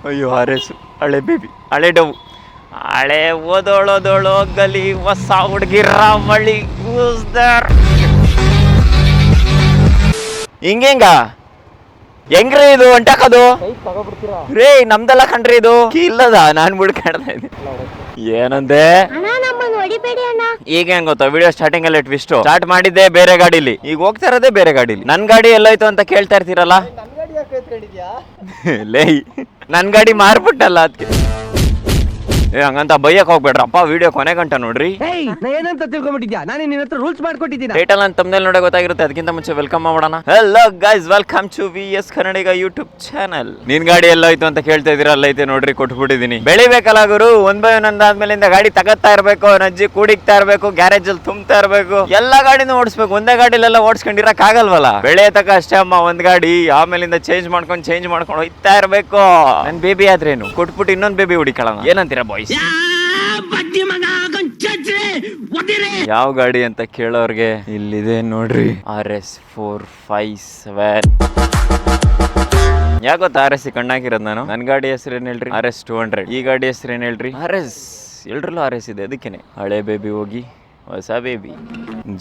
ಅಯ್ಯೋ ಆರೇಸು ಹಳೆ ಬೇಬಿ ಹಳೆ ಡವು ಹಳೆ ಓದೋಳೋದೋಳು ಗಲಿ ಹೊಸ ಹುಡುಗಿ ರಾವಳಿ ಹಿಂಗ ಹೆಂಗ್ರಿ ಇದು ಹೊಂಟಾಕದು ರೇ ನಮ್ದೆಲ್ಲ ಕಂಡ್ರಿ ಇದು ಇಲ್ಲದ ನಾನ್ ಬಿಡ್ಕಾಡ್ತಾ ಇದ್ದೀನಿ ಏನಂದೆ ಈಗ ಹೆಂಗ್ ಗೊತ್ತಾ ವಿಡಿಯೋ ಸ್ಟಾರ್ಟಿಂಗ್ ಅಲ್ಲಿ ಟ್ವಿಸ್ಟ್ ಸ್ಟಾರ್ಟ್ ಮಾಡಿದ್ದೆ ಬೇರೆ ಗಾಡಿಲಿ ಈಗ ಹೋಗ್ತಾ ಇರೋದೇ ಬೇರೆ ಗಾಡಿಲಿ ನನ್ ಗಾಡಿ ಎಲ್ಲೋಯ್ತು ಅಂತ ಕೇಳ್ತಾ ಇರ್ತೀರಲ್ಲ ಲೇ ನನ್ ಗಾಡಿ ಮಾರ್ಬಿಟ್ಟಲ್ಲ ಅದಕ್ಕೆ ಹಂಗಂತ ಬೈಯಕ್ ಹೋಗ್ಬೇಡ್ರಪ್ಪ ವಿಡಿಯೋ ಕೊನೆ ಗಂಟ ನೋಡ್ರಿ ಏನಂತ ತಿಳ್ಕೊಂಡ್ಬಿಟ್ಟಿದ್ಯಾ ನಾನು ನಿನ್ನ ಹತ್ರ ರೂಲ್ಸ್ ಮಾಡ್ಕೊಟ್ಟಿದ್ದೀನಿ ಟೈಟಲ್ ಅಂತ ತಮ್ಮನೇಲಿ ನೋಡೋ ಗೊತ್ತಾಗಿರುತ್ತೆ ಅದಕ್ಕಿಂತ ಮುಂಚೆ ವೆಲ್ಕಮ್ ಮಾಡೋಣ hello guys welcome to VS Kannadiga YouTube channel ನಿನ್ ಗಾಡಿ ಎಲ್ಲೋಯ್ತು ಅಂತ ಕೇಳ್ತಾ ಇದೀರ ಅಲ್ಲೈತೆ ನೋಡ್ರಿ ಕೊಟ್ಬಿಟ್ಟಿದೀನಿ ಬೆಳಿಬೇಕಲ್ಲ ಗುರು ಒಂದ್ ಬೈ ಒಂದಾದ್ಮೇಲಿಂದ ಗಾಡಿ ತಗತ್ತಾ ಇರ್ಬೇಕು ನಜ್ಜಿ ಕೂಡಿಕ್ತಾ ಇರ್ಬೇಕು ಗ್ಯಾರೇಜ್ ಅಲ್ಲಿ ತುಂಬ್ತಾ ಇರ್ಬೇಕು ಎಲ್ಲಾ ಗಾಡಿನೂ ಓಡಿಸ್ಬೇಕು ಒಂದೇ ಗಾಡಿಲೆಲ್ಲ ಓಡಿಸ್ಕೊಂಡಿರಕ್ ಆಗಲ್ವಲ್ಲ ಬೆಳೆಯತಕ್ಕ ಅಷ್ಟೇ ಅಮ್ಮ ಒಂದ್ ಗಾಡಿ ಆಮೇಲಿಂದ ಚೇಂಜ್ ಮಾಡ್ಕೊಂಡು ಹೋಯ್ತಾ ಇರ್ಬೇಕು ನನ್ ಬೇಬಿ ಆದ್ರೇನು ಕೊಟ್ಬಿಟ್ಟು ಇನ್ನೊಂದ್ ಬೇಬಿ ಹುಡಿಕೊಳ್ಳೋಣ ಏನಂತೀರಾ ಬಾಯ್ಸ್ ಯಾವ ಗಾಡಿ ಅಂತ ಕೇಳೋರ್ಗೆ ಇಲ್ಲಿದೆ ನೋಡ್ರಿ RS457 ಯಾಕೆ ಗೊತ್ತಾ RS ಕಣ್ಣಾಕಿರೋದು ನಾನು ನನ್ನ ಗಾಡಿ ಹೆಸರು ಏನ್ ಹೇಳ್ರಿ RS200 ಈ ಗಾಡಿ ಹೆಸರು ಏನ್ ಹೇಳ್ರಿ RS ಎಲ್ರಲ್ಲೂ RS ಇದೆ ಅದಕ್ಕೇನೆ ಹಳೆ ಬೇಬಿ ಹೋಗಿ ಹೊಸ ಬೇಬಿ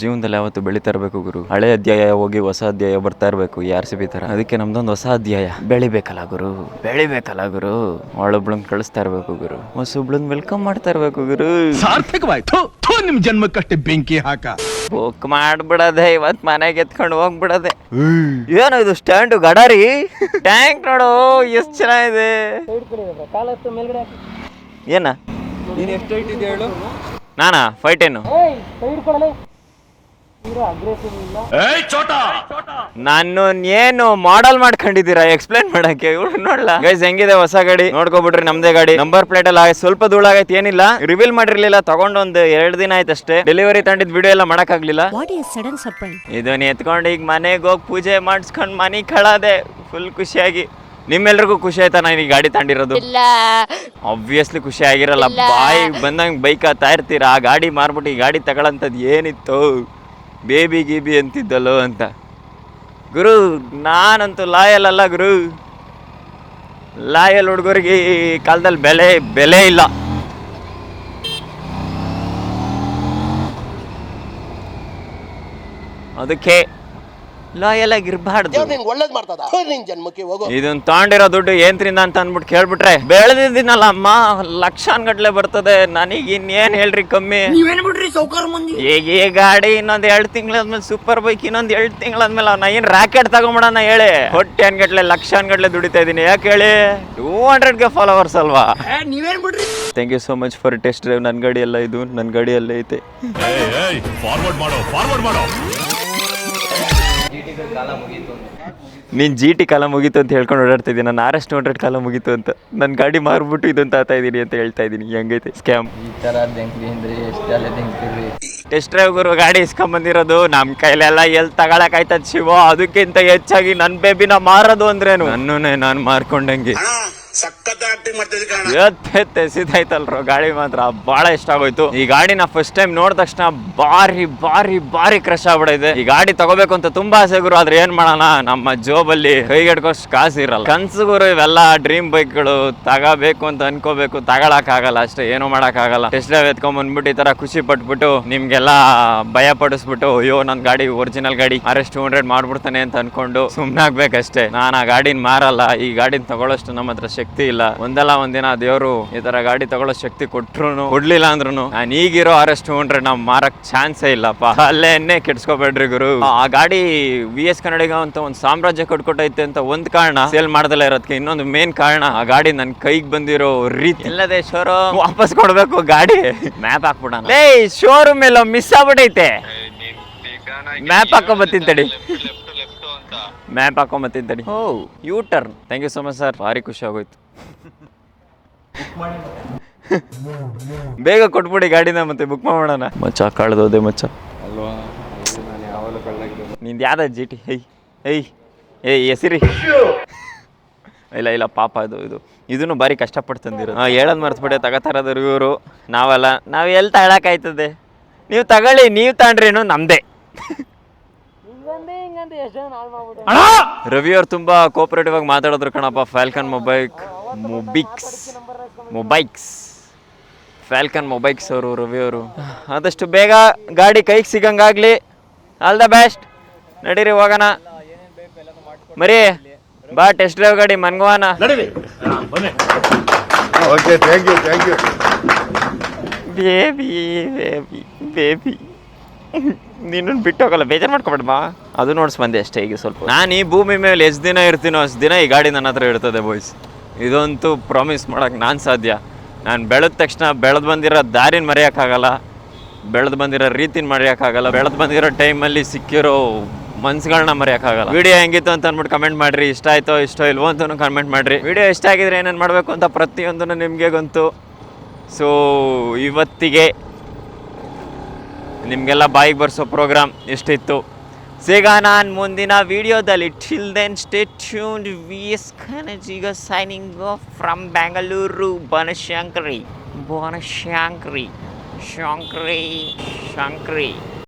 ಜೀವನದಲ್ಲಿ ಯಾವತ್ತು ಬೆಳಿತಾ ಇರ್ಬೇಕು ಗುರು ಹಳೆ ಅಧ್ಯಾಯ ಹೋಗಿ ಹೊಸ ಅಧ್ಯಾಯ ಬರ್ತಾ ಇರ್ಬೇಕು RCB ತರ ಅದಕ್ಕೆ ನಮ್ದೊಂದು ಹೊಸ ಅಧ್ಯಾಯ ಬೆಳಿಬೇಕಲ್ಲ ಗುರು ಒಳೊಬ್ಳನ್ ಕಳಿಸ್ತಾ ಇರ್ಬೇಕು ಗುರು ಹೊಸೊಬ್ಳನ್ ವೆಲ್ಕಮ್ ಮಾಡ್ತಾ ಇರ್ಬೇಕು ಗುರು ಸಾರ್ಥಕವಾಯ್ತು ನಿಮ್ ಜನ್ಮಕ್ಕಷ್ಟೇ ಬೆಂಕಿ ಹಾಕ ಬುಕ್ ಮಾಡ್ಬಿಡದೆ ಇವತ್ ಮನೆಗೆ ಎತ್ಕೊಂಡು ಹೋಗ್ಬಿಡದೆ ಏನು ಇದು ಸ್ಟ್ಯಾಂಡ್ ಗಡಾರಿ ಟ್ಯಾಂಕ್ ನೋಡು ಎಷ್ಟು ಚೆನ್ನಾಗಿದೆ ಏನ ನೀನು ಎಷ್ಟು ಹೈಟ್ ಇದೆ ಹೇಳು ನಾನಾ 5'10" ನಾನು ಏನು ಮಾಡಲ್ ಮಾಡ್ಕೊಂಡಿದ್ದೀರಾ ಎಕ್ಸ್ಪ್ಲೈನ್ ಮಾಡಕ್ಕೆ ನೋಡ್ಲಾ ಗೈಸ್ ಹೆಂಗಿದೆ ಹೊಸ ಗಾಡಿ ನೋಡ್ಕೊಬಿಟ್ರಿ ನಮ್ದೇ ಗಾಡಿ ನಂಬರ್ ಪ್ಲೇಟ್ ಎಲ್ಲ ಸ್ವಲ್ಪ ಧೂಳಾಗೈತೆ ಏನಿಲ್ಲ ರಿವೀಲ್ ಮಾಡಿರ್ಲಿಲ್ಲ ತಗೊಂಡೊಂದು 2 ದಿನ ಆಯ್ತಷ್ಟೇ ಡೆಲಿವರಿ ತಂದಿದ್ ವಿಡಿಯೋ ಎಲ್ಲ ಮಾಡಕ್ ಆಗ್ಲಿಲ್ಲ ಇದನ್ನ ಎತ್ಕೊಂಡು ಈಗ ಮನೆಗೆ ಹೋಗಿ ಪೂಜೆ ಮಾಡಿಸ್ಕೊಂಡ್ ಮನಿ ಕಳದೆ ಫುಲ್ ಖುಷಿಯಾಗಿ ನಿಮ್ಮೆಲ್ರಿಗೂ ಖುಷಿ ಆಯ್ತಾ ನಾನು ಈ ಗಾಡಿ ತಂಡಿರೋದು ಆಬ್ವಿಯಸ್ಲಿ ಖುಷಿ ಆಗಿರಲ್ಲ ಬಾಯಿ ಬಂದಂಗ್ ಬೈಕ್ ಹತ್ತಾ ಇರ್ತೀರಾ ಆ ಗಾಡಿ ಮಾರ್ಬಿಟ್ಟು ಈ ಗಾಡಿ ತಗೊಳ್ಳಂಥದ್ದು ಏನಿತ್ತು ಬೇಬಿ ಗೀಬಿ ಅಂತಿದ್ದಲ್ಲೋ ಅಂತ ಗುರು ನಾನಂತೂ ಲಾಯಲ್ ಅಲ್ಲ ಗುರು ಲಾಯಲ್ ಹುಡುಗರಿಗೆ ಈ ಕಾಲದಲ್ಲಿ ಬೆಲೆ ಇಲ್ಲ ಅದಕ್ಕೆ ಲಾಯಲ್ ಆಗಿರ್ಬಾರ್ದು ಇದನ್ನ ತಗೊಂಡಿರೋ ದುಡ್ಡು ಏನ್ರಿಂದ ಅಂತ ಅಂದ್ಬಿಟ್ಟು ಕೇಳ್ಬಿಟ್ರೆ ಬೆಳೆದಿದ್ದೀನಲ್ಲ ಅಮ್ಮ ಲಕ್ಷಾನ್ಗಟ್ಲೆ ಬರ್ತದೆ ನನಗೆ ಇನ್ನೇನ್ ಹೇಳ್ರಿ ಕಮ್ಮಿ ಈಗ ಈ ಗಾಡಿ ಇನ್ನೊಂದ್ 2 ತಿಂಗಳಾದ್ಮೇಲೆ ಸೂಪರ್ ಬೈಕ್ ಇನ್ನೊಂದ್ 2 ತಿಂಗಳಾದ್ಮೇಲೆ ನಾ ಏನ್ ರಾಕೆಟ್ ತಗೊಂಬಿಡೋಣ ಹೇಳಿ ಹೊಟ್ಟೆ ಅನ್ಗಟ್ಲೆ ಲಕ್ಷಾನ್ಗಟ್ಲೆ ದುಡಿತಾ ಇದೀನಿ ಯಾಕೆ ಹೇಳಿ 200K ಫಾಲೋವರ್ಸ್ ಅಲ್ವಾ thank you so much for test drive ನನ್ ಗಾಡಿ ಎಲ್ಲ ಇದು ನನ್ ಗಾಡಿ ಎಲ್ಲ ಐತೆ ನೀನ್ GT ಕಾಲ ಮುಗೀತು ಅಂತ ಹೇಳ್ಕೊಂಡು ಓಡಾಡ್ತಿದ್ದೀನಿ ನಾನು RS200 ಕಾಲ ಮುಗೀತು ಅಂತ ನನ್ನ ಗಾಡಿ ಮಾರ್ಬಿಟ್ಟು ಇದನ್ನ ತಾತಾ ಇದೀನಿ ಅಂತ ಹೇಳ್ತಾ ಇದೀನಿ ಹೆಂಗೈತೆ ಸ್ಕ್ಯಾಮ್ ಈ ತರ ಟೆಸ್ಟ್ ಡ್ರೈವ್ ಗುರು ಗಾಡಿ ಇಸ್ಕೊಂಡ್ ಬಂದಿರೋದು ನಮ್ ಕೈಲೆಲ್ಲ ಎಲ್ಲಿ ತಗೊಳಕ್ ಆಯ್ತದ ಶಿವ ಅದಕ್ಕಿಂತ ಹೆಚ್ಚಾಗಿ ನನ್ ಬೇಬಿನ ಮಾರೋದು ಅಂದ್ರೇನು ನನ್ನನ್ನೇ ನಾನು ಮಾರ್ಕೊಂಡಂಗೆ ಎಸಿದಾಯ್ತಲ್ರೋ ಗಾಡಿ ಮಾತ್ರ ಬಹಳ ಇಷ್ಟ ಆಗೋಯ್ತು ಈ ಗಾಡಿನ ಫಸ್ಟ್ ಟೈಮ್ ನೋಡಿದ ತಕ್ಷಣ ಬಾರಿ ಕ್ರಶ್ ಆಗ್ಬಿಡೈತೆ ಈ ಗಾಡಿ ತಗೋಬೇಕು ಅಂತ ತುಂಬಾ ಆಸೆ ಗುರು ಆದ್ರೆ ಏನ್ ಮಾಡೋಣ ನಮ್ಮ ಜೋಬಲ್ಲಿ ಕೈಗೆಡ್ಕೋಷ್ಟು ಕಾಸು ಇರಲ್ಲ ಕನ್ಸು ಗುರು ಇವೆಲ್ಲ ಡ್ರೀಮ್ ಬೈಕ್ಗಳು ತಗೋಬೇಕು ಅಂತ ಅನ್ಕೋಬೇಕು ತಗೊಳಕ್ ಆಗಲ್ಲ ಅಷ್ಟೇ ಏನು ಮಾಡಕ್ ಆಗಲ್ಲ ಟೆಸ್ಟ್ ಡ್ರೈವ್ ಎತ್ಕೊಂಡ್ ಬಂದ್ಬಿಟ್ಟು ಈ ತರ ಖುಷಿ ಪಟ್ಬಿಟ್ಟು ನಿಮ್ಗೆಲ್ಲ ಭಯ ಪಡಿಸ್ಬಿಟ್ಟು ಅಯ್ಯೋ ನನ್ ಗಾಡಿ ಒರಿಜಿನಲ್ ಗಾಡಿ RS200 ಮಾಡ್ಬಿಡ್ತಾನೆ ಅಂತ ಅನ್ಕೊಂಡು ಸುಮ್ನಾಗ್ಬೇಕಷ್ಟೇ ನಾನು ಆ ಗಾಡಿನ ಮಾರಲ್ಲ ಈ ಗಾಡಿನ ತಗೊಳ್ಳೋಷ್ಟು ನಮ್ಮ ಹತ್ರ ಶಕ್ತಿ ಇಲ್ಲ ಒಂದಲ್ಲ ಒಂದಿನ ದೇವರು ಈ ತರ ಗಾಡಿ ತಗೊಳ್ಳೋ ಶಕ್ತಿ ಕೊಡ್ಲಿಲ್ಲ ಅಂದ್ರೂ ನಾನು ಈಗಿರೋ RS200 ನಾವು ಮಾರಕ್ ಚಾನ್ಸೇ ಇಲ್ಲಪ್ಪ ಅಲ್ಲೇನೆ ಕೆಡ್ಸ್ಕೊಬೇಡ್ರಿ ಗುರು ಆ ಗಾಡಿ VS ಕನ್ನಡಿಗ ಅಂತ ಒಂದು ಸಾಮ್ರಾಜ್ಯ ಕಟ್ಕೊಟ್ಟೈತೆ ಅಂತ ಒಂದ್ ಕಾರಣ ಸೇಲ್ ಮಾಡ್ದಲ್ಲ ಇರೋದಕ್ಕೆ ಇನ್ನೊಂದು ಮೇನ್ ಕಾರಣ ಆ ಗಾಡಿ ನನ್ ಕೈಗೆ ಬಂದಿರೋ ರೀತಿ ಎಲ್ಲದೆ ಶೋರೂಮ್ ವಾಪಸ್ ಕೊಡ್ಬೇಕು ಗಾಡಿ ಮ್ಯಾಪ್ ಹಾಕ್ಬಿಡೋಣ ಲೇ ಶೋರೂಮ್ ಎಲ್ಲ ಮಿಸ್ ಆಗ್ಬಿಟ್ಟೈತೆ ಮ್ಯಾಪ್ ಹಾಕೊಂಬತ್ತೀನಿ ತಡಿ ಮ್ಯಾಪ್ ಹಾಕೊಂಬತ್ತೀನಿ ತಡಿ oh U turn thank you so much sir ಭಾರಿ ಖುಷಿ ಆಗೋಯ್ತು ಬೇಗ ಕೊಟ್ಬಿಡಿ ಗಾಡಿನ ಮತ್ತೆ ಬುಕ್ ಮಾಡೋಣ ಮಚ್ಚ ಕಳ್ದೋದೆ ಮಚ್ಚ ಅಲ್ವಾ ನಾನು ಯಾವಾಗಲೂ ಕಳ್ಳಾಗಿದ್ದೆ ನಿಂದು ಯಾವ್ದು GT ಹೆಸಿರಿ ಇಲ್ಲ ಪಾಪ ಇದನ್ನು ಭಾರಿ ಕಷ್ಟಪಟ್ಟು ತಂದಿರೋ ಹೇಳೋದು ಮರ್ತ್ಬಿಟ್ಟೆ ತಗೋತಾರದ್ರು ಇವರು ನಾವಲ್ಲ ನಾವು ಎಲ್ಲಿ ತಗೊಳಕಾಯ್ತದೆ ನೀವು ತಗೊಳ್ಳಿ ನೀವು ತಗೊಂಡ್ರೇನು ನಮ್ದೇ ರವಿ ಅವ್ರು ತುಂಬಾ ಕೋಪರೇಟಿವ್ ಆಗಿ ಮಾತಾಡಿದ್ರು ಕಣಪ್ಪ ಫಾಲ್ಕನ್ ಮೊಬೈಲ್ ಮೊಬೈಕ್ಸ್ ಫ್ಯಾಲ್ಕನ್ ಮೊಬೈಕ್ಸ್ ಅವರು ರವಿ ಅವರು. ಆದಷ್ಟು ಬೇಗ ಗಾಡಿ ಕೈಗೆ ಸಿಗಂಗಾಗ್ಲಿ. All the best. ನಡೀರಿ ಹೋಗೋಣ. ಮರಿ ಬಾ ಟೆಸ್ಟ್ ಡ್ರೈವ್ ಗಾಡಿ ಮನ್ಗೋಣ. Okay, thank you. Baby baby baby ನೀನು ಬಿಟ್ಟು ಹೋಗಲ್ಲ, ಬೇಜಾರು ಮಾಡ್ಕೊಬೇಡ ಬಾ. ಅದು ನೋಡ್ಸ್ ಬಂದೆ ಅಷ್ಟೇ ಈಗ ಸ್ವಲ್ಪ. ನಾನು ಈ ಭೂಮಿ ಮೇಲೆ ಎಷ್ಟು ದಿನ ಇರ್ತೀನೋ ಅಷ್ಟು ದಿನ ಈ ಗಾಡಿ ನನ್ನ ಹತ್ರ ಇರ್ತದೆ ಬಾಯ್ಸ್. ಇದಂತೂ ಪ್ರಾಮಿಸ್ ಮಾಡೋಕ್ಕೆ ನಾನು ಸಾಧ್ಯ. ನಾನು ಬೆಳೆದ ತಕ್ಷಣ ಬೆಳೆದು ಬಂದಿರೋ ದಾರಿನ ಮರೆಯೋಕ್ಕಾಗಲ್ಲ, ಬೆಳೆದು ಬಂದಿರೋ ರೀತಿನ ಮರೆಯೋಕ್ಕಾಗಲ್ಲ, ಬೆಳೆದು ಬಂದಿರೋ ಟೈಮಲ್ಲಿ ಸಿಕ್ಕಿರೋ ಮನ್ಸುಗಳನ್ನ ಮರೆಯೋಕ್ಕಾಗಲ್ಲ. ವಿಡಿಯೋ ಹೆಂಗಿತ್ತು ಅಂತ ಅಂದ್ಬಿಟ್ಟು ಕಮೆಂಟ್ ಮಾಡಿರಿ. ಇಷ್ಟ ಆಯಿತೋ ಇಷ್ಟ ಇಲ್ವೋ ಅಂತಲೂ ಕಮೆಂಟ್ ಮಾಡಿರಿ. ವಿಡಿಯೋ ಇಷ್ಟ ಆಗಿದ್ರೆ ಏನೇನು ಮಾಡಬೇಕು ಅಂತ ಪ್ರತಿಯೊಂದೂ ನಿಮಗೆ ಗೊತ್ತು. ಸೊ ಇವತ್ತಿಗೆ ನಿಮಗೆಲ್ಲ ಬಾಯಿಗೆ ಬರ್ಸೋ ಪ್ರೋಗ್ರಾಮ್ ಇಷ್ಟಿತ್ತು. ಸಿಗೋಣ ನಾನು ಮುಂದಿನ ವಿಡಿಯೋದಲ್ಲಿ. Till then stay tuned. VS ಖಾನಜೀಗ signing off from Bengaluru. Banashankari.